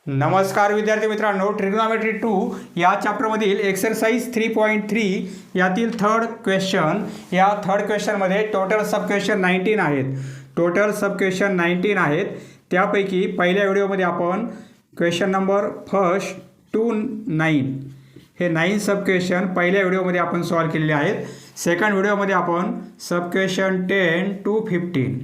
नमस्कार विद्यार्थी मित्रांनो, ट्रिग्नोमेट्री 2 या चॅप्टरमधील एक्सरसाइज 3.3 यातील थर्ड क्वेश्चन. या थर्ड क्वेश्चनमध्ये टोटल सब क्वेश्चन 19 आहेत. त्यापैकी पहिल्या व्हिडिओमध्ये आपण क्वेश्चन नंबर फर्स्ट टू 9 हे 9 सब क्वेश्चन पहिल्या व्हिडिओमध्ये आपण सॉल्व केलेले आहेत. सेकंड व्हिडिओमध्ये आपण सब क्वेश्चन 10 to 15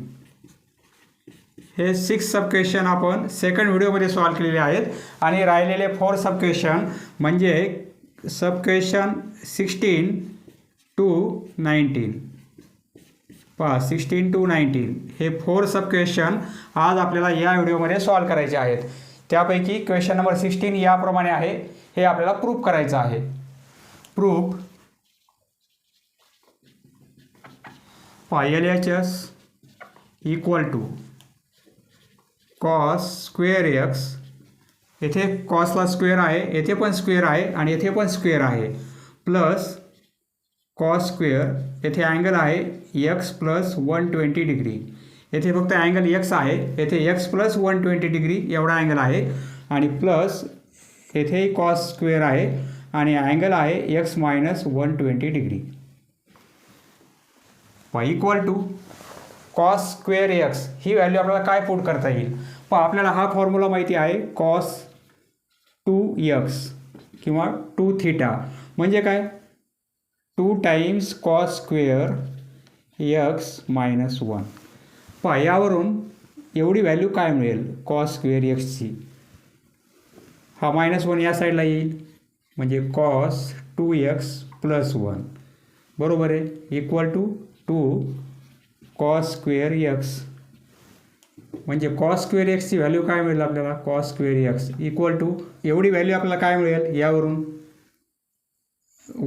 हे 6 सब क्वेश्चन आपण सेकंड व्हिडिओमध्ये सॉल्व केलेले आहेत. आणि राहिलेले 4 सब क्वेश्चन म्हणजे सब क्वेश्चन 16 to 19 16 to 19 हे 4 सब क्वेश्चन आज आपल्याला या व्हिडिओमध्ये सॉल्व करायचे आहेत. त्यापैकी क्वेश्चन नंबर 16 याप्रमाणे आहे. हे आपल्याला प्रूफ करायचं आहे. Proof LHS equal to cos square X, येथे कॉसला स्क्वेअर आहे, येथे पण स्क्वेअर आहे आणि येथे पण स्क्वेअर आहे, प्लस कॉस स्क्वेअर, येथे अँगल आहे एक्स प्लस 120 डिग्री, येथे फक्त अँगल एक्स आहे, येथे एक्स प्लस 120 डिग्री एवढा अँगल आहे, आणि प्लस येथेही कॉस स्क्वेअर आहे आणि अँगल आहे x minus 120 degree. Equal to cos square x ही व्हॅल्यू आपल्याला काय पुट करता येईल. आपल्याला हा फॉर्म्युला माहिती आहे, कॉस 2x किंवा 2θ म्हणजे काय, 2 times cos square x minus 1. यावरून एवढी व्हॅल्यू काय मिळेल कॉस स्क्वेअर एक्सची. हा -1 या साईडला येईल म्हणजे कॉस 2x प्लस 1 बरोबर आहे, equal to 2 cos square x म्हणजे कॉस स्क्वेअर एक्सची व्हॅल्यू काय मिळेल आपल्याला, cos square x equal to एवढी व्हॅल्यू आपल्याला काय मिळेल, यावरून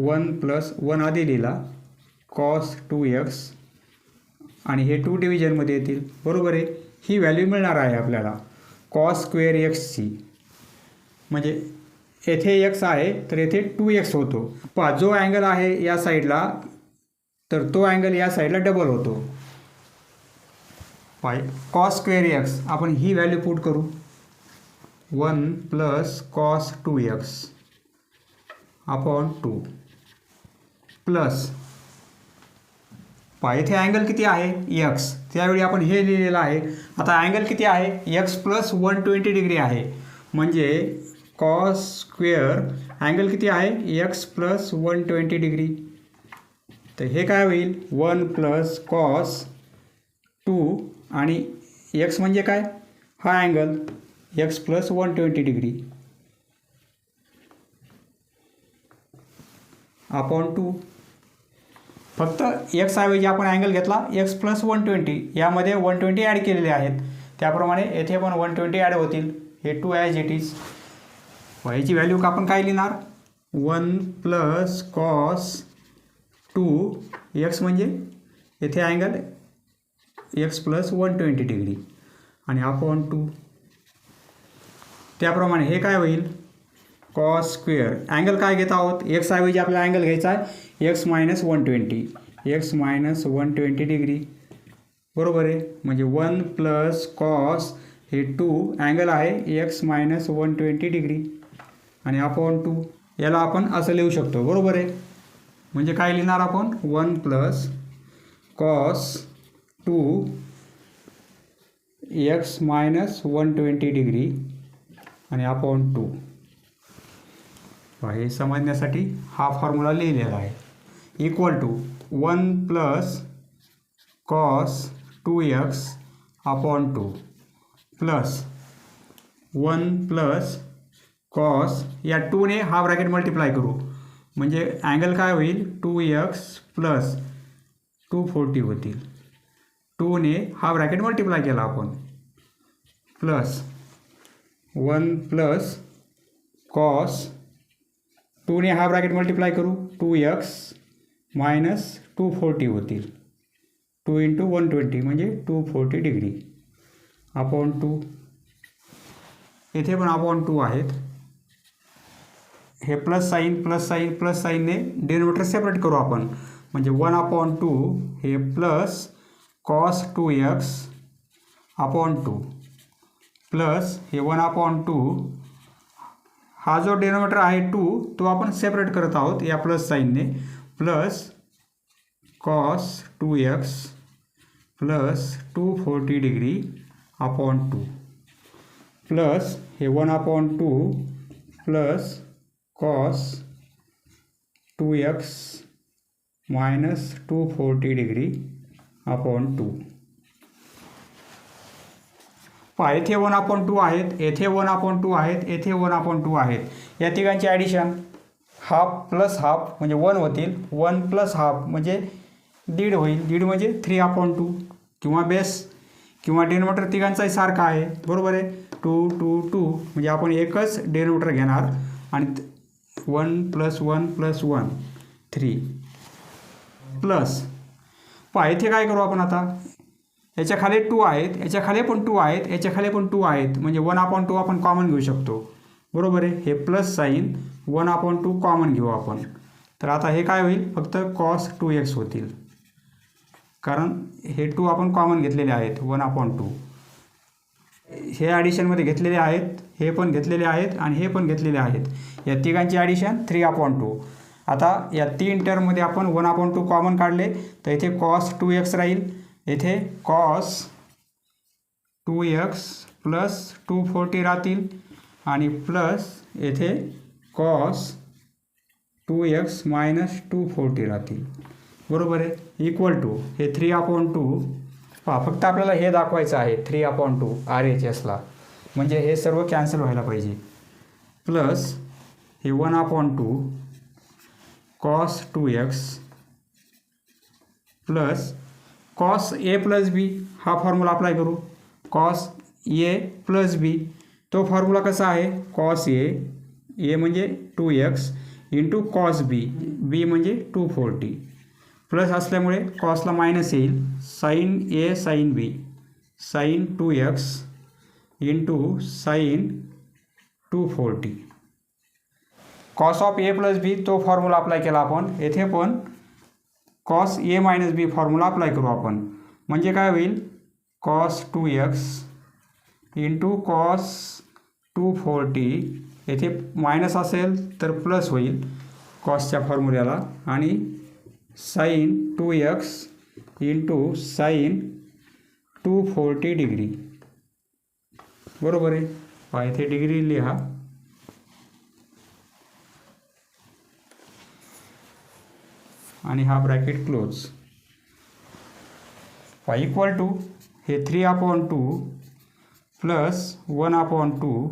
1 प्लस 1 आधी लिहिला कॉस 2x आणि हे 2 डिव्हिजनमध्ये येतील बरोबर आहे. ही व्हॅल्यू मिळणार आहे आपल्याला कॉस स्क्वेअर एक्सची. म्हणजे येथे एक्स आहे तर येथे 2x होतो. जो अँगल आहे या साईडला तर तो अँगल या साईडला डबल होतो. कॉस स्क्वेअर एक्स आपण ही व्हॅल्यू पुट करू, 1 plus cos 2x upon 2 plus इथे अँगल किती आहे एक्स, त्यावेळी आपण हे लिहिलेलं आहे. आता अँगल किती आहे एक्स प्लस 120 डिग्री आहे म्हणजे कॉस स्क्वेअर अँगल किती आहे एक्स प्लस 120 डिग्री. तर हे काय होईल 1 प्लस कॉस 2 आणि एक्स म्हणजे काय, हा angle x plus 120 degree upon 2. फक्त एक्स ऐवजी आपण अँगल घेतला एक्स प्लस 120, यामध्ये 120 ॲड केलेले आहेत, त्याप्रमाणे येथे पण 120 ॲड होतील. हे 2 ॲज इट इज. याची व्हॅल्यू आपण काय लिहिणार 1 प्लस कॉस 2 एक्स म्हणजे येथे अँगल एक्स प्लस 120 डिग्री आणि अपॉन 2. त्याप्रमाणे हे काय होईल कॉस स्क्वेअर अँगल काय घेत आहोत एक्स ऐवजी आपल्याला अँगल घ्यायचा आहे एक्स मायनस 120 डिग्री बरोबर आहे. म्हणजे 1 प्लस कॉस हे 2 अँगल आहे एक्स मायनस 120 डिग्री आणि अपॉन 2. याला आपण असं लिहू शकतो बरोबर आहे. म्हणजे काय लिहिणार आपण 1 plus cos 2 x minus 120 degree आणि अपॉन 2. हे समजण्यासाठी हा फॉर्म्युला लिहिलेला आहे. Equal to 1 plus cos 2x upon 2 plus 1 plus cos या 2ने हा ब्रॅकेट मल्टिप्लाय करू म्हणजे अँगल काय होईल 2x प्लस 240 होतील. 2ने हा ब्रॅकेट मल्टिप्लाय केला आपण प्लस 1 प्लस कॉस 2ने हा ब्रॅकेट मल्टिप्लाय करू 2x मायनस 240 होतील. 2 इंटू 120 म्हणजे 240 डिग्री अपॉन 2. येथे पण अपॉन 2 आहेत. हे प्लस साईनने डिनोमिनेटर सेपरेट करू आपण म्हणजे 1 अपॉन 2 हे plus cos 2x upon 2 plus हे 1 अपॉन 2 हा जो डिनोमिनेटर आहे 2 तो आपण सेपरेट करत आहोत या प्लस साईनने, plus cos 2x plus 240 degree upon 2 plus हे 1/2 plus cos 2x minus 240 degree upon 2. पहा इथे 1/2 आहेत, येथे 1/2 आहेत, येथे 1/2 आहेत. या तिघांची ॲडिशन हाफ प्लस हाफ म्हणजे 1 होतील, 1 प्लस हाफ म्हणजे दीड होईल, दीड म्हणजे 3/2 किंवा बेस किंवा डिनोमिनेटर तिघांचाही सारखा आहे, बरोबर आहे. 2 2 2 म्हणजे आपण एकच डिनोमिनेटर घेणार आणि 1 + 1 + 1 3 प्लस. पहा इथे काय करू आपण आता, याच्या खाली 2 आहेत, याच्या खाली पण 2 आहेत, याच्या खाली पण 2 आहेत, म्हणजे 1/2 आपण कॉमन घेऊ शकतो, बरोबर आहे. हे प्लस साईन 1/2 कॉमन घेऊ आपण. तर आता हे काय होईल, फक्त कॉस 2x होतील, कारण हे 2 आपण कॉमन घेतलेले आहेत 1/2. हे ॲडिशनमध्ये घेतलेले आहेत, हे पण घेतलेले आहेत आणि हे पण घेतलेले आहेत. या तिघांची ॲडिशन 3/2. आता या 3 टर्ममध्ये आपण 1/2 कॉमन काढले तर इथे कॉस 2x राहील, येथे कॉस 2x प्लस 240 राहतील आणि प्लस येथे कॉस 2x मायनस 240 राहतील, बरोबर आहे. इक्वल टू हे 3/2. पहा फक्त आपल्याला हे दाखवायचं आहे 3/2 RHSला, म्हणजे हे सर्व कॅन्सल व्हायला पाहिजे. प्लस हे 1/2 cos 2x plus cos A + B हा फॉर्म्युला अप्लाय करू. कॉस A + B तो फॉर्म्युला कसा आहे, कॉस A म्हणजे 2x into cos B, B म्हणजे 240 प्लस असल्यामुळे कॉसला मायनस येईल, sine A sine B sine 2x into sine 240. Cos of A + B तो फॉर्म्युला अप्लाय केला आपण, येथे पण cos A - B formula apply करू आपण. म्हणजे काय होईल, कॉस 2x इंटू कॉस 240, येथे मायनस असेल तर प्लस होईल कॉसच्या फॉर्म्युल्याला, आणि sine 2x into sine 240 degree, बरोबर आहे. पहा इथे डिग्री लिहा. आणि हा ब्रॅकेट क्लोज. इक्वल टू हे 3/2 प्लस 1/2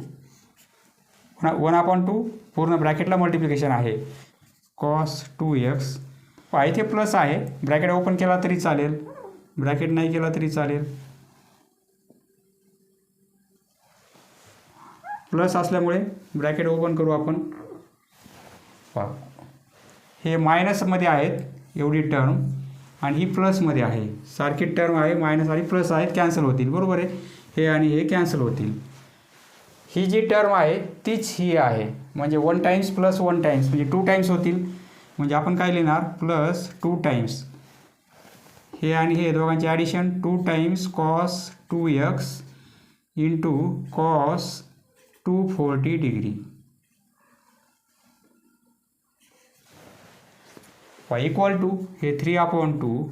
पूर्ण ब्रॅकेटला मल्टिप्लिकेशन आहे, कॉस 2x. इथे प्लस आहे, ब्रॅकेट ओपन केला तरी चालेल, ब्रॅकेट नाही केला तरी चालेल. प्लस असल्यामुळे ब्रॅकेट ओपन करू आपण. हे मायनसमध्ये आहेत एवढी टर्म आणि ही प्लसमध्ये आहे, सारखी टर्म आहे, मायनस आणि प्लस आहेत, कॅन्सल होतील, बरोबर आहे. हे आणि हे कॅन्सल होतील. ही जी टर्म आहे तीच ही आहे, म्हणजे 1 टाइम्स प्लस 1 टाइम्स म्हणजे 2 टाइम्स होतील. म्हणजे आपण काय लिहिणार, प्लस 2 टाइम्स हे आणि हे दोघांचे addition 2 times cos 2x into cos 240 degree. Equal to हे 3/2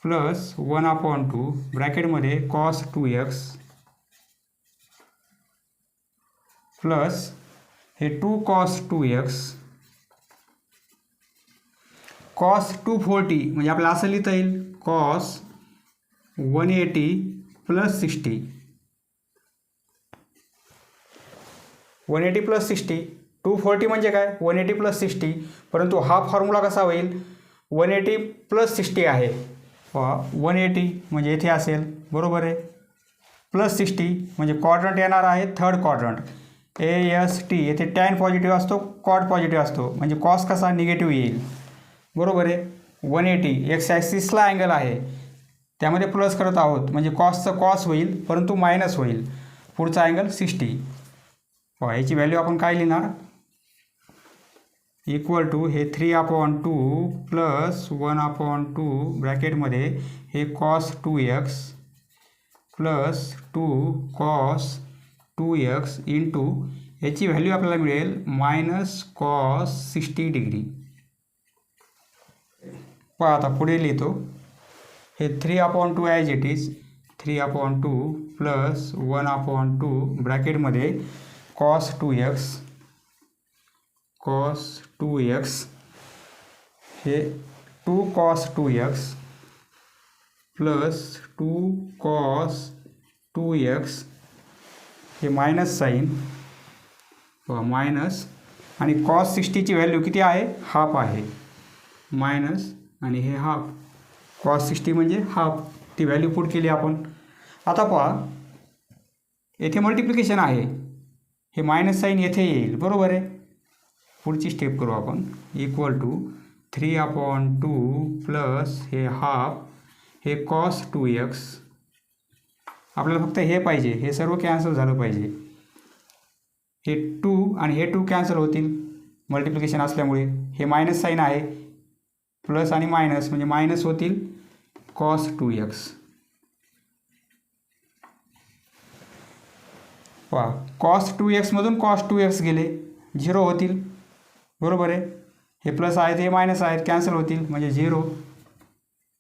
प्लस 1/2 ब्रॅकेटमध्ये कॉस 2x प्लस हे 2 कॉस 2x कॉस 240 म्हणजे आपल्याला असं लिहिता येईल, कॉस 180 प्लस 60 180 प्लस 60 240 म्हणजे काय, 180 प्लस 60, परंतु हा फॉर्म्युला कसा होईल, 180 प्लस 60 आहे. 180 म्हणजे येथे असेल, बरोबर आहे, प्लस 60 म्हणजे क्वाड्रंट येणार आहे, थर्ड क्वाड्रंट AST. येथे टॅन पॉझिटिव्ह असतो, कॉड पॉझिटिव्ह असतो, म्हणजे कॉस कसा निगेटिव्ह येईल, बरोबर आहे. 180 एक्स ॲक्सिसला अँगल आहे, त्यामध्ये प्लस करत आहोत, म्हणजे कॉसचं कॉस होईल परंतु मायनस होईल, पुढचा अँगल 60. याची व्हॅल्यू आपण काय लिहिणार, इक्वल टू हे 3/2 प्लस 1/2 ब्रॅकेटमध्ये हे cos 2x plus 2 cos 2x into याची व्हॅल्यू आपल्याला मिळेल मायनस कॉस 60 डिग्री. पहा आता पुढे लिहितो. हे 3/2 ॲज इट इज 3/2 प्लस 1/2 ब्रॅकेटमध्ये कॉस 2x हे 2 cos 2x plus 2 cos 2x हे मायनस साईन मायनस आणि कॉस 60ची व्हॅल्यू किती आहे? हाफ आहे. मायनस आणि हे हाफ. कॉस 60 म्हणजे हाफ. ती व्हॅल्यू पुट केली आपण. आता पहा येथे मल्टिप्लिकेशन आहे. हे मायनस साईन येथे येईल. बरोबर आहे. पुढची स्टेप करू आपण. इक्वल टू 3/2 प्लस हे हाफ हे कॉस 2x. आपल्याला फक्त हे पाहिजे. हे सर्व कॅन्सल झालं पाहिजे. हे 2 आणि हे 2 कॅन्सल होतील मल्टिप्लिकेशन असल्यामुळे. हे मायनस साईन आहे. प्लस आणि मायनस म्हणजे मायनस होतील कॉस 2x. पहा कॉस 2x मधून कॉस 2x गेले 0 होतील. बरोबर आहे. हे प्लस आहेत हे मायनस आहेत कॅन्सल होतील म्हणजे 0.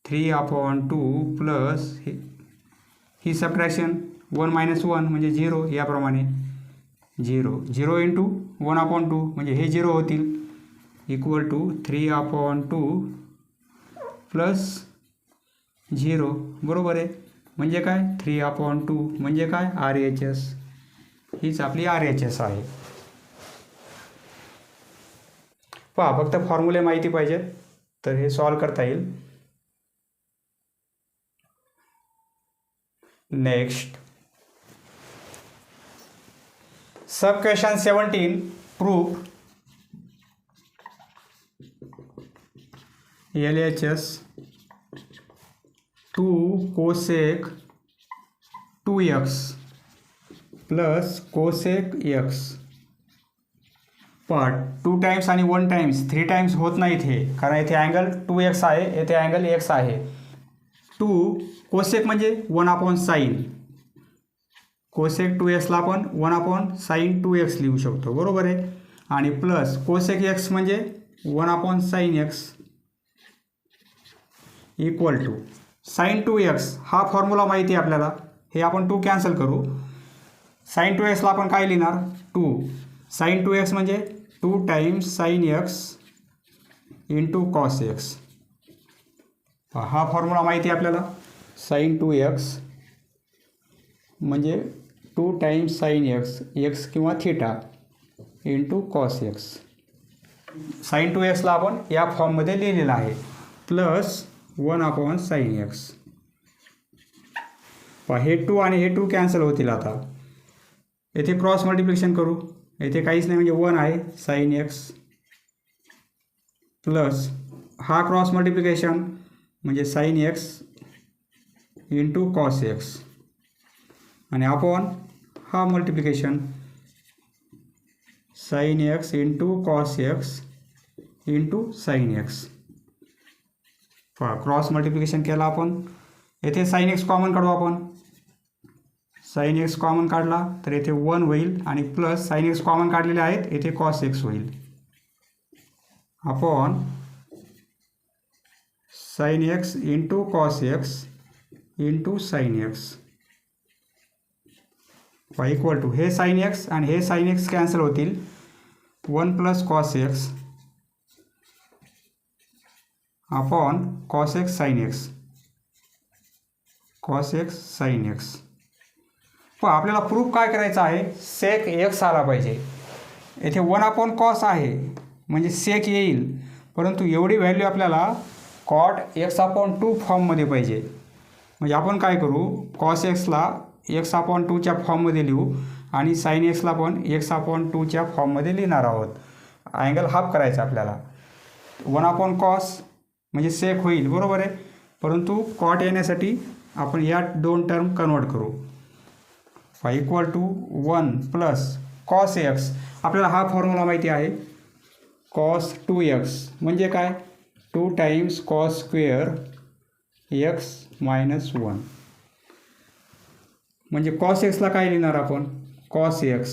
3/2 प्लस ही सबट्रॅक्शन 1 - 1 म्हणजे 0. याप्रमाणे 0 इंटू 1/2 म्हणजे हे 0 होतील. Equal to 3/2 plus 0. बरोबर आहे. म्हणजे काय 3/2 म्हणजे काय RHS. हीच आपली RHS आहे. पहा फक्त फॉर्म्युले माहिती पाहिजेत तर हे सॉल्व करता येईल. Next sub question 17 proof LHS 2 cosec 2x plus cosec x. पण 2 टाइम्स आणि 1 टाइम्स 3 टाइम्स होत नाही इथे कारण इथे अँगल 2x आहे. येथे अँगल x आहे. 2 कोसेक म्हणजे 1/sin. कोसेक 2x ला आपण 1/sin 2x लिहू शकतो. बरोबर आहे. आणि प्लस कोसेक x म्हणजे 1/sin x equal to sin 2x. हा फॉर्म्युला माहिती आहे आपल्याला. हे आपण 2 कॅन्सल करू. sin 2x ला आपण काय लिहिणार 2. sin 2x म्हणजे 2 times sin x into cos x. हा फॉर्म्युला माहिती आहे आपल्याला. sin 2x म्हणजे 2 टाइम्स sin x किंवा theta into cos x. sin 2x ला आपण या फॉर्ममध्ये लिहिलेलं आहे. Plus 1/sin x. हे 2 आणि हे 2 कॅन्सल होतील. आता येथे क्रॉस मल्टिप्लिकेशन करू. येथे काहीच नाही म्हणजे 1 आहे sin x प्लस हा क्रॉस मल्टिप्लिकेशन म्हणजे sin x into cos x आणि अपॉन हा multiplication sin x into cos x into sin x. Cross multiplication केला आपण. येथे sin x कॉमन काढू आपण. sin x कॉमन काढला तर येथे 1 होईल आणि प्लस sin x कॉमन काढलेले आहेत येथे cos x होईल upon sin x into cos x into sin x equal to हे sin x आणि हे sin x कॅन्सल होतील. 1 plus cos x upon cos x sin x. cos x sin x. पण आपल्याला प्रूफ काय करायचं आहे सेक x आला पाहिजे. येथे 1/cos आहे म्हणजे सेक येईल. परंतु एवढी व्हॅल्यू आपल्याला cot x/2 फॉर्ममध्ये पाहिजे. म्हणजे आपण काय करू cos x ला x/2च्या फॉर्ममध्ये लिहू आणि sin x ला पण x/2च्या फॉर्ममध्ये लिहिणार आहोत. अँगल हाफ करायचा आपल्याला. 1/cos म्हणजे सेक होईल. बरोबर आहे. परंतु cot येण्यासाठी आपण या 2 टर्म कन्वर्ट करू. Equal to 1 plus cos x. आपल्याला हा फॉर्म्युला माहिती आहे. cos 2x म्हणजे काय 2 times cos square x minus 1 म्हणजे cos x ला काय लिहिणार आपण cos x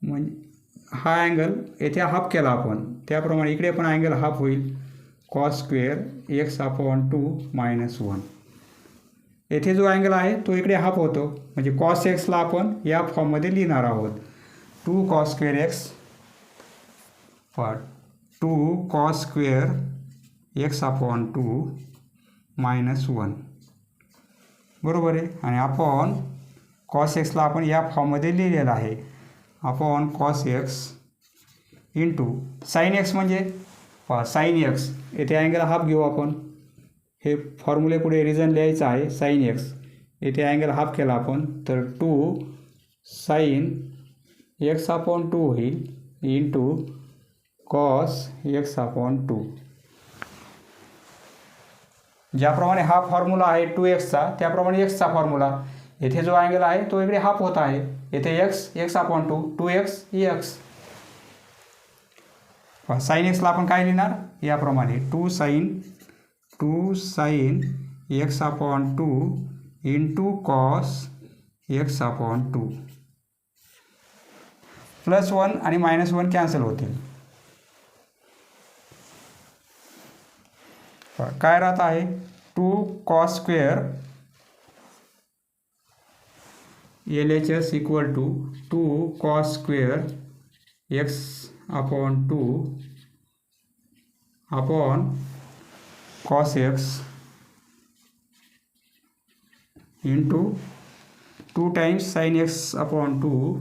म्हणजे हा अँगल येथे हाफ केला आपण, त्याप्रमाणे इकडे पण अँगल हाफ होईल, cos square x upon 2 minus 1. येथे जो अँगल आहे तो इकडे हाफ होतो, म्हणजे कॉस एक्सला आपण या फॉर्ममध्ये लिहिणार आहोत. 2 cos square x 2 cos square x upon 2 minus 1, बरोबर आहे. आणि अपॉन कॉस एक्सला आपण या फॉर्ममध्ये लिहिलेलं आहे, upon cos x into sine x म्हणजे साईन एक्स, येथे अँगल हाफ घेऊ आपण, हे फॉर्म्युले पुढे रिझन लिहायचं आहे. साईन एक्स येथे अँगल हाफ केला आपण, तर 2 साईन एक्स अपॉन 2 होईल इंटू कॉस एक्स अपॉन 2. ज्याप्रमाणे हा फॉर्म्युला आहे 2x त्याप्रमाणे एक्सचा फॉर्म्युला, येथे जो अँगल आहे तो इकडे हाफ होत आहे, येथे x upon 2x x. Sine एक्सला आपण काय लिहिणार याप्रमाणे, 2 sine x upon 2 into cos x upon 2. Plus 1 आणि मायनस 1 कॅन्सल होतील. काय राहत आहे, 2 cos square LHS equal to 2 cos square x upon 2 upon cos x into 2 times sine x upon 2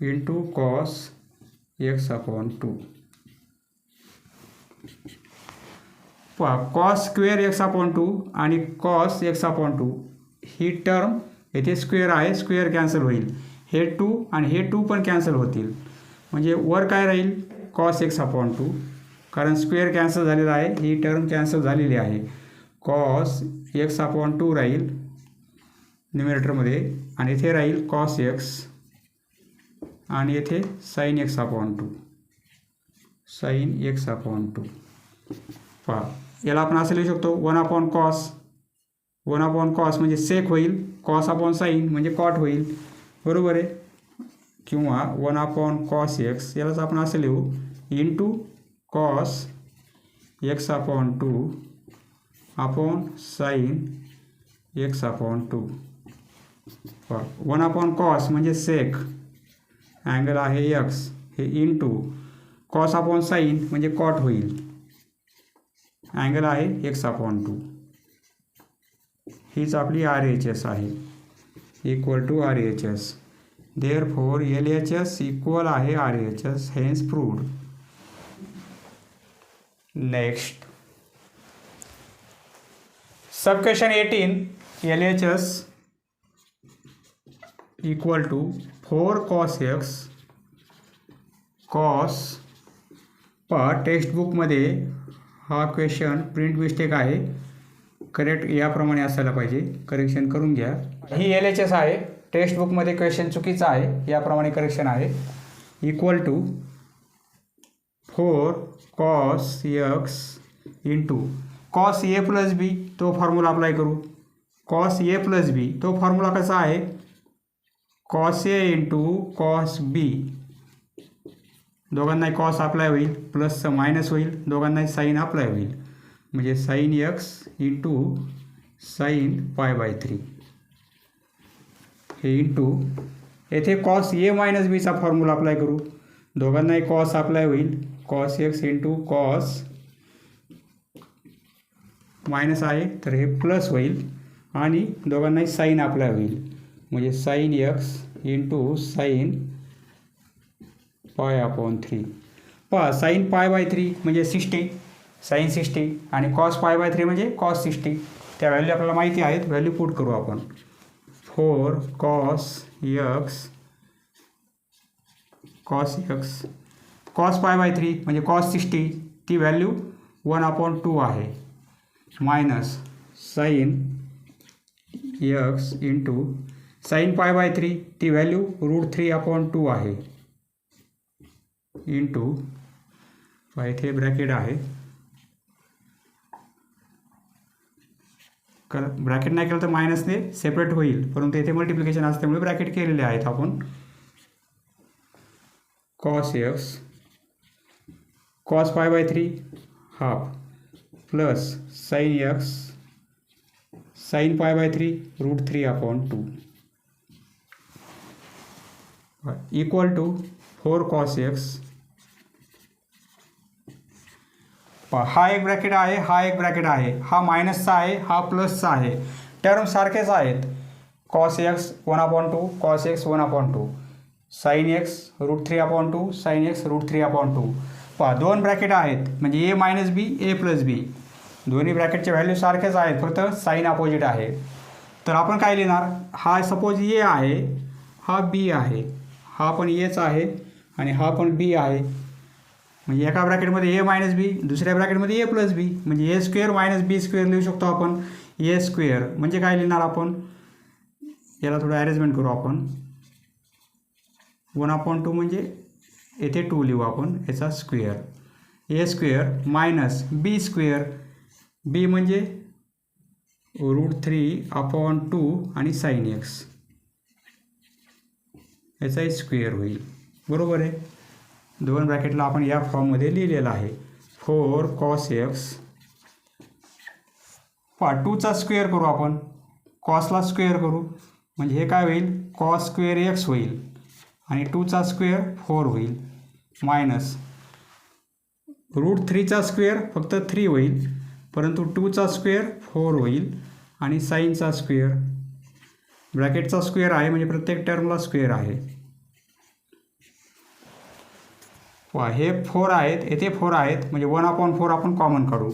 into cos x upon 2. Cos square x upon 2 आणि cos x upon 2 ही term येथे square आहे, square cancel होईल, हे 2 आणि हे 2 पण cancel होतील, म्हणजे वर काय राहील कॉस एक्स अपॉन 2, कारण स्क्वेअर कॅन्सल झालेला आहे, ही टर्म कॅन्सल झालेली आहे. कॉस एक्स अपॉन 2 राहील न्युमरेटरमध्ये, आणि इथे राहील कॉस एक्स, आणि येथे sine x upon 2, sine x upon 2. पहा, याला आपण असं लिहू शकतो 1 अपॉन कॉस म्हणजे सेक होईल, कॉस अपॉन साईन म्हणजे कॉट होईल, बरोबर आहे. किंवा 1 अपॉन कॉस एक्स, यालाच आपण असं लिहू into cos x upon 2 upon sine x upon 2. 1 upon cos म्हणजे सेक, अँगल आहे एक्स, हे इंटू कॉस अपॉन साईन म्हणजे कॉट होईल, अँगल आहे एक्स अपॉन 2. हीच आपली RHS आहे, equal to RHS. Therefore LHS equal आहे RHS, hence proved. Next sub question 18, LHS equal to 4 cos x cos. टेक्स्टबुकमध्ये हा क्वेश्चन प्रिंट मिस्टेक आहे, करेक्ट याप्रमाणे असायला पाहिजे, करेक्शन करून घ्या. ही LHS आहे, टेक्स्टबुकमध्ये क्वेश्चन चुकीचा आहे, याप्रमाणे करेक्शन आहे. Equal to 4 cos x into cos A plus B, तो फॉर्म्युला अप्लाय करू. कॉस ए प्लस बी तो फॉर्म्युला कसा आहे, cos A into cos B, दोघांनाही कॉस अप्लाय होईल, प्लसचं मायनस होईल, दोघांनाही साईन अप्लाय होईल, म्हणजे साईन एक्स इंटू साईन π/3. हे इंटू येथे कॉस ए मायनस बीचा फॉर्म्युला अप्लाय करू, दोघांनाही कॉस अप्लाय होईल, cos x into cos, minus आहे तर हे प्लस होईल, आणि दोघांनाही साईन अप्लाय होईल, म्हणजे sine x into sine π/3. Sine π/3 म्हणजे 60, साईन 60, आणि कॉस π/3 म्हणजे कॉस 60. त्या व्हॅल्यू आपल्याला माहिती आहेत, व्हॅल्यू पुट करू आपण. 4 cos x कॉस π/3 म्हणजे कॉस 60, ती व्हॅल्यू 1/2 आहे, minus sine x into sine π/3, ती व्हॅल्यू √3/2 आहे, इंटू इथे ब्रॅकेट आहे, ब्रॅकेट नाही केलं तर मायनसने सेपरेट होईल, परंतु इथे मल्टिप्लिकेशन असल्यामुळे ब्रॅकेट केलेले आहेत आपण. Cos x cos pi by 3 half plus sine x sine pi by 3 √3/2 equal to 4 cos x. हा एक ब्रॅकेट आहे, हा एक ब्रॅकेट आहे, हा मायनसचा आहे, हा प्लसचा आहे, टर्म सारखेच आहेत. Cos x 1/2 cos x 1/2 sine x √3/2 sine x √3/2. पहा दोन ब्रॅकेट आहेत म्हणजे ए मायनस बी ए प्लस बी, दोन्ही ब्रॅकेटचे व्हॅल्यू सारखेच आहेत, फक्त साइन अपोजिट आहे. तर आपण काय लिहिणार, हा सपोज ए आहे, हा बी आहे, हा पण एच आहे आणि हा पण बी आहे. म्हणजे एका ब्रॅकेटमध्ये ए मायनस बी, दुसऱ्या ब्रॅकेटमध्ये ए प्लस बी, म्हणजे ए स्क्वेअर मायनस बी स्क्वेअर लिहू शकतो आपण. ए स्क्वेअर म्हणजे काय लिहिणार आपण, याला थोडं अरेंजमेंट करू आपण. 1/2 म्हणजे येथे 2 लिहू आपण, याचा स्क्वेअर. ए स्क्वेअर मायनस बी स्क्वेअर, बी म्हणजे √3/2 आणि साइन एक्स, याचा स्क्वेअर होईल. बरोबर आहे. दोन ब्रॅकेटला आपण या फॉर्ममध्ये लिहिलेलं आहे. 4 कॉस एक्स 2चा स्क्वेअर करू आपण, कॉसला स्क्वेअर करू म्हणजे हे काय होईल, कॉस स्क्वेअर एक्स होईल आणि 2चा स्क्वेअर 4 होईल, मायनस √3चा स्क्वेअर फक्त 3 होईल, परंतु 2चा स्क्वेअर 4 होईल आणि साईनचा स्क्वेअर, ब्रॅकेटचा स्क्वेअर आहे म्हणजे प्रत्येक टर्मला स्क्वेअर आहे. हे 4 आहेत, येथे 4 आहेत म्हणजे 1/4 आपण कॉमन काढू.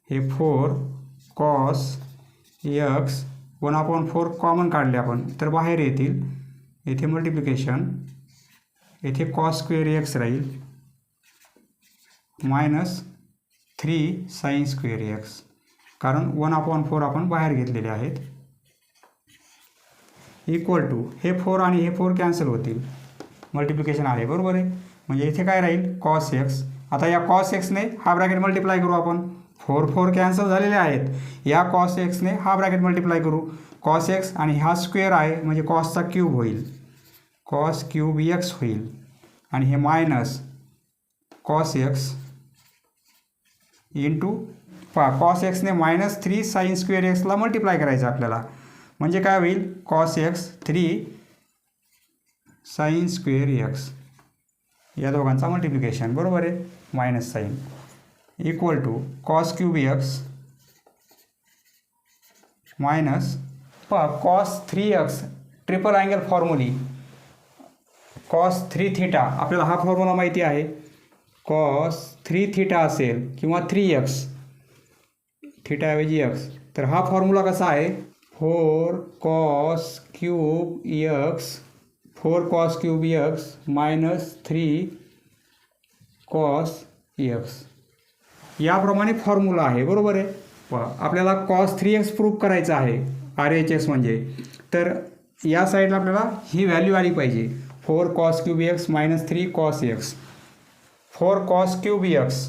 हे 4 कॉस एक्स 1/4 कॉमन काढले आपण तर बाहेर येतील. येथे मल्टिप्लिकेशन, येथे कॉस स्क्वेअर एक्स राहील मायनस 3 साइन स्क्वेअर एक्स, कारण 1/4 आपण बाहेर घेतलेले आहेत. इक्वल टू हे 4 आणि हे 4 कॅन्सल होतील, मल्टिप्लिकेशन आहे. बरोबर आहे. म्हणजे इथे काय राहील, कॉस एक्स. आता या कॉस एक्सने हा ब्रॅकेट मल्टिप्लाय करू आपण, 4 कॅन्सल झालेले आहेत. या कॉस एक्सने हा ब्रॅकेट मल्टिप्लाय करू, कॉस एक्स आणि हा स्क्वेअर आहे म्हणजे कॉसचा क्यूब होईल, कॉस क्यूब एक्स होईल आणि हे minus cos x into cos एक्सने मायनस 3 साइन स्क्वेअर एक्सला मल्टिप्लाय करायचं आपल्याला, म्हणजे काय होईल, cos x 3 sine square x, या दोघांचा मल्टिप्लिकेशन. बरोबर आहे. Minus sine equal to cos cube x minus cos 3x triple angle formulae cos 3θ. आपल्याला हा फॉर्म्युला माहिती आहे, कॉस 3θ असेल किंवा 3x थीटाऐवजी x, तर हा फॉर्म्युला कसा आहे, 4 cos cube x 4 cos cube x minus 3 cos x, याप्रमाणे फॉर्म्युला आहे. बरोबर आहे. आपल्याला कॉस 3x प्रूफ करायचं आहे, RHS म्हणजे, तर या साईडला आपल्याला ही व्हॅल्यू आली पाहिजे, 4 cos cube x minus 3 cos x. 4 cos cube x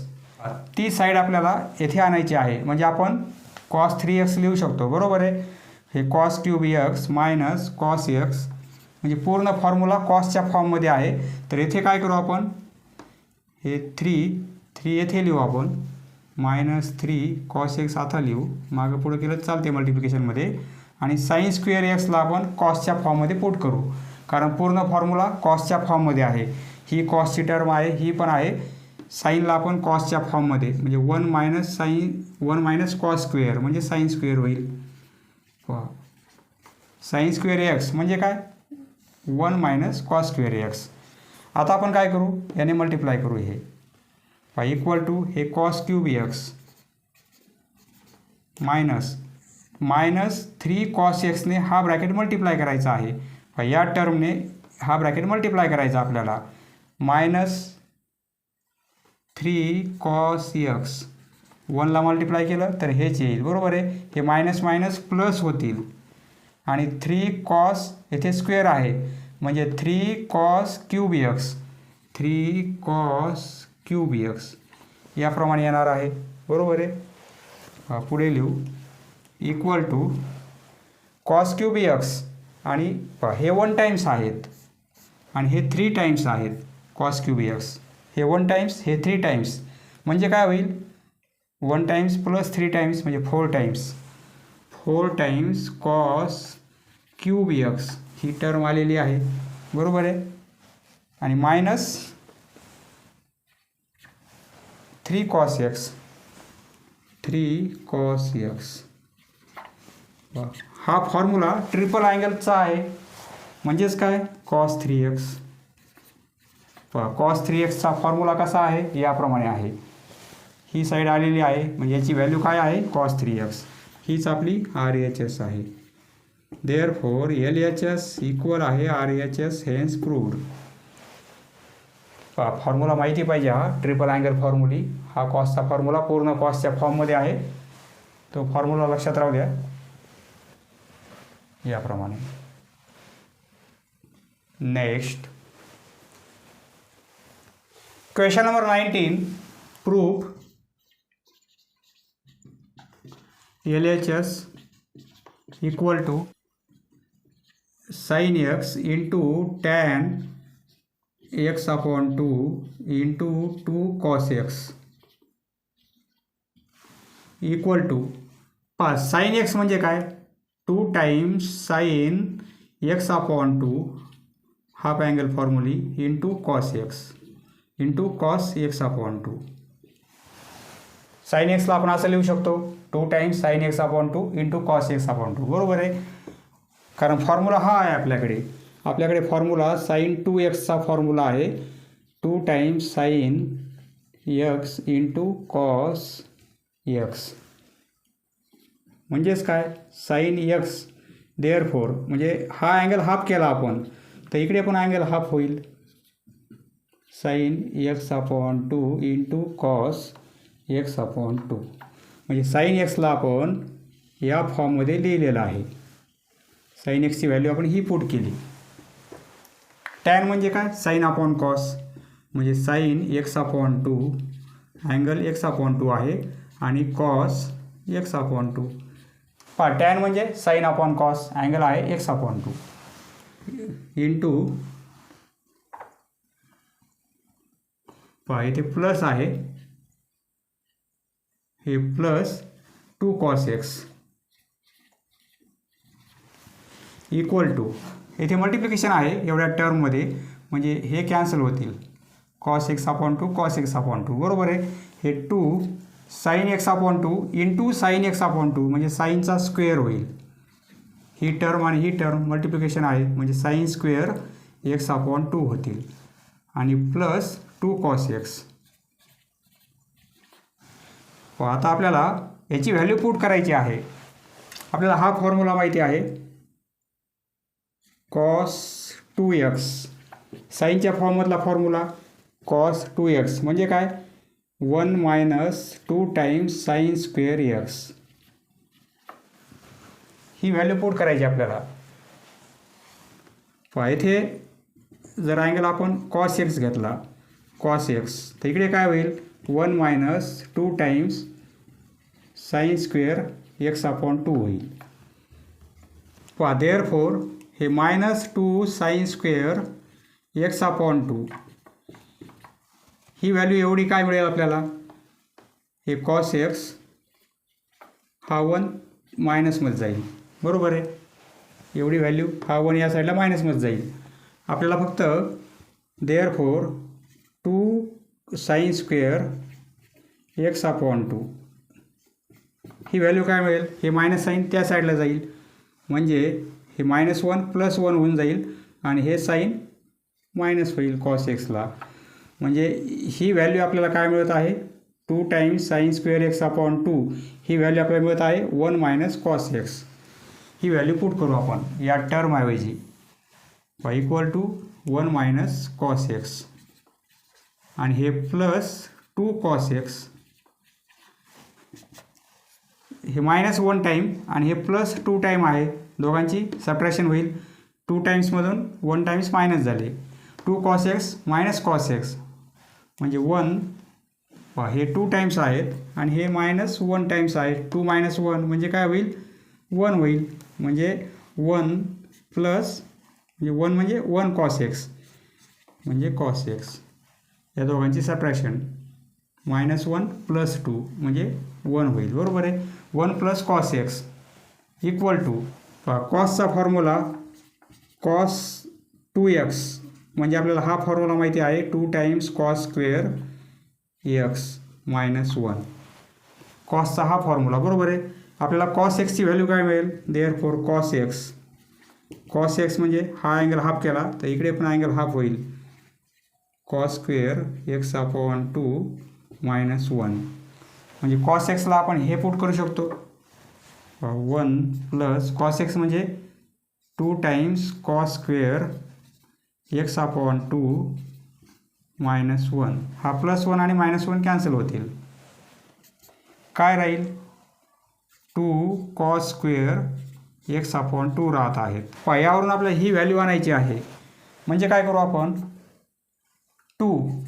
ती साईड आपल्याला येथे आणायची आहे, म्हणजे आपण कॉस 3x लिहू शकतो. बरोबर आहे. हे cos cube x minus cos x म्हणजे पूर्ण फॉर्म्युला कॉसच्या फॉर्ममध्ये आहे. तर येथे काय करू आपण, हे 3 येथे लिहू आपण, मायनस 3 कॉस एक्स आता लिहू, मागं पुढं केलं चालते मल्टिप्लिकेशनमध्ये, आणि साइन स्क्वेअर एक्सला आपण कॉसच्या फॉर्ममध्ये पुट करू, कारण पूर्ण फॉर्म्युला कॉसच्या फॉर्ममध्ये आहे. ही कॉसची टर्म आहे, ही पण आहे. साईनला आपण कॉसच्या फॉर्ममध्ये म्हणजे 1 मायनस कॉस स्क्वेअर म्हणजे साइन स्क्वेअर होईल. साइन स्क्वेअर एक्स म्हणजे काय, 1 मायनस कॉस स्क्वेअर एक्स. आता आपण काय करू, याने मल्टिप्लाय करू, हे इक्वल टू हे cos cube x minus 3 cos एक्सने हा ब्रॅकेट मल्टिप्लाय करायचा आहे, या टर्मने हा ब्रॅकेट मल्टिप्लाय करायचा आपल्याला, मायनस 3 कॉस एक्स 1ला मल्टिप्लाय केलं तर हेच येईल. बरोबर आहे. हे मायनस मायनस प्लस होतील आणि 3 कॉस येथे स्क्वेअर आहे म्हणजे 3 cos cube x, 3 cos cube x याप्रमाणे येणार आहे. बरोबर आहे. पुढे लिहू, equal to cos cube x आणि हे 1 टाइम्स आहेत आणि हे 3 टाइम्स आहेत कॉस क्यूब एक्स. हे 1 टाइम्स हे 3 टाइम्स म्हणजे काय होईल 1 टाइम्स प्लस 3 टाइम्स म्हणजे 4 टाइम्स कॉस क्यूब एक्स ही टर्म आलेली आहे बरोबर आहे आणि मायनस 3 कॉस एक्स हा फॉर्म्युला ट्रिपल अँगलचा आहे म्हणजेच काय कॉस 3x. कॉस 3xचा फॉर्म्युला कसा आहे याप्रमाणे आहे. ही साईड आलेली आहे म्हणजे याची व्हॅल्यू काय आहे कॉस 3x. हीच आपली RHS आहे. देअरफॉर LHS इक्वल आहे RHS हेन्स प्रूव्ड. फॉर्म्युला माहिती पाहिजे हा ट्रिपल अँगल फॉर्म्युली. हा कॉसचा फॉर्म्युला पूर्ण कॉसच्या फॉर्ममध्ये आहे. तो फॉर्म्युला लक्षात राहू द्या याप्रमाणे. Next question number 19. Proof LHS equal to sin x into tan x upon 2 into 2 cos x equal to sine x म्हणजे काय 2 times sine x upon 2 half angle formulae into cos x upon 2. साइन एक्सला आपण असं लिहू शकतो 2 times sine x upon 2 into cos x upon 2 बरोबर आहे कारण फॉर्म्युला हा आहे आपल्याकडे फॉर्म्युला साइन 2xचा फॉर्म्युला आहे 2 times sine x into cos x म्हणजेच काय साइन एक्स. देअरफॉर म्हणजे हा अँगल हाफ केला आपण तर इकडे पण अँगल हाफ होईल sign x upon 2 into cos x upon 2 म्हणजे साइन एक्सला आपण या फॉर्ममध्ये लिहिलेलं आहे. साइन एक्सची व्हॅल्यू आपण ही पुट केली. टॅन म्हणजे काय साइन अपॉन कॉस म्हणजे sine x upon 2 angle x upon 2 आहे आणि कॉस एक्स अपॉन 2. टॅन म्हणजे साइन अपॉन कॉस अँगल आहे एक्स अपॉन 2 इंटू इथे प्लस आहे हे plus 2 cos x equal to इथे मल्टिप्लिकेशन आहे एवढ्या टर्ममध्ये म्हणजे हे कॅन्सल होतील cos x upon 2 cos x upon 2 बरोबर आहे. हे 2 sine x upon 2 into sign x upon 2 म्हणजे साइनचा स्क्वेअर होईल. ही टर्म आणि ही टर्म मल्टिप्लिकेशन आहे म्हणजे साइन स्क्वेअर एक्स अपॉन 2 होतील आणि प्लस 2 कॉस एक्स. आता आपल्याला याची व्हॅल्यू पुट करायची आहे. आपल्याला हा फॉर्म्युला माहिती आहे कॉस 2x साइनच्या फॉर्ममधला फॉर्म्युला कॉस 2x म्हणजे काय 1 मायनस 2 टाइम्स साइन स्क्वेअर एक्स. ही व्हॅल्यू पुट करायची आपल्याला. इथे जर अँगल आपण कॉस एक्स घेतला कॉस एक्स तर इकडे काय होईल 1 मायनस 2 times sine square x upon 2 होईल. देअरफॉर हे minus 2 sine square x upon 2 ही व्हॅल्यू एवढी काय मिळेल आपल्याला हे कॉस एक्स हा 1 मायनसमध्ये जाईल बरोबर आहे. एवढी व्हॅल्यू हा 1 या साईडला मायनसमध्ये जाईल. आपल्याला फक्त therefore 2 sine square x upon 2 ही व्हॅल्यू काय मिळेल हे मायनस साईन त्या साईडला जाईल म्हणजे हे -1 + 1 होऊन जाईल आणि हे साईन मायनस होईल कॉस एक्सला म्हणजे ही व्हॅल्यू आपल्याला काय मिळत आहे 2 times sine square x upon 2 ही व्हॅल्यू आपल्याला मिळत आहे 1 मायनस कॉस एक्स. ही व्हॅल्यू पुट करू आपण या टर्मऐवजी equal to 1 minus cos x आणि हे प्लस 2 कॉस एक्स. हे -1 टाइम आणि हे प्लस 2 टाइम आहे दोघांची सबट्रॅक्शन होईल 2 टाइम्समधून 1 टाइम्स मायनस झाले 2 cos x minus cos x म्हणजे 1 हे 2 टाइम्स आहेत आणि हे -1 टाइम्स आहेत 2 - 1 म्हणजे काय होईल 1 होईल. म्हणजे 1 प्लस म्हणजे 1 म्हणजे 1 कॉस एक्स म्हणजे कॉस एक्स, या दोघांची सबट्रॅक्शन -1 प्लस 2 म्हणजे 1 होईल. बरोबर आहे. 1 plus cos x equal to कॉसचा फॉर्म्युला कॉस 2x म्हणजे आपल्याला हा फॉर्म्युला माहिती आहे 2 times cos square x minus 1. कॉसचा हा फॉर्म्युला. बरोबर आहे. आपल्याला कॉस एक्सची व्हॅल्यू काय मिळेल? देअरफॉर कॉस एक्स म्हणजे हा अँगल हाफ केला तर इकडे पण अँगल हाफ होईल. Cos square x upon 2 minus 1 म्हणजे कॉस एक्सला आपण हे पुट करू शकतो 1 प्लस कॉस एक्स म्हणजे 2 times cos square x upon 2 minus 1. हा +1 आणि -1 कॅन्सल होतील. काय राहील? 2 कॉस स्क्वेअर एक्स अपॉन 2 राहत आहेत. यावरून आपल्याला ही व्हॅल्यू आणायची आहे. म्हणजे काय करू आपण? 2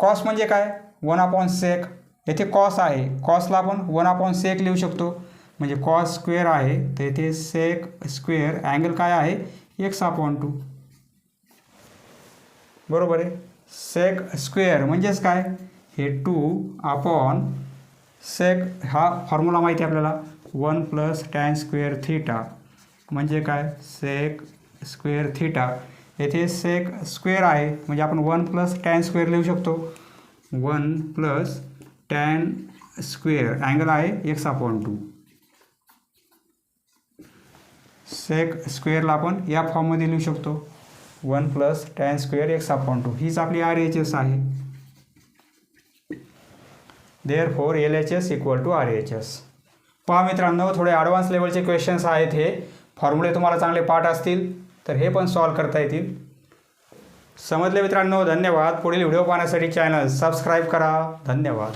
कॉस म्हणजे काय? 1/sec. येथे कॉस आहे, कॉसला आपण 1/sec लिहू शकतो. म्हणजे कॉस स्क्वेअर आहे तर येथे सेक स्क्वेअर अँगल काय आहे? x/2. बरोबर आहे. सेक स्क्वेअर म्हणजेच काय? हे 2/sec हा फॉर्म्युला माहिती आहे आपल्याला 1 + tan स्क्वेअर थीटा म्हणजे काय? Sec square theta. येथे सेक स्क्वेअर आहे म्हणजे आपण 1 + tan स्क्वेअर लिहू शकतो. 1 + tan स्क्वेअर अँगल आहे x/2. सेक स्क्वेअरला आपण या फॉर्ममध्ये लिहू शकतो 1 + tan स्क्वेअर x/2. हीच आपली RHS आहे. Therefore LHS = RHS. पहा मित्रांनो, थोडे ॲडव्हान्स लेवलचे क्वेश्चन्स आहेत. हे फॉर्म्युले तुम्हाला चांगले पाठ असतील तर हे पण सॉल्व करता येतील. समजले मित्रांनो? धन्यवाद. पुढील व्हिडिओ पाहण्यासाठी चॅनल सबस्क्राईब करा. धन्यवाद.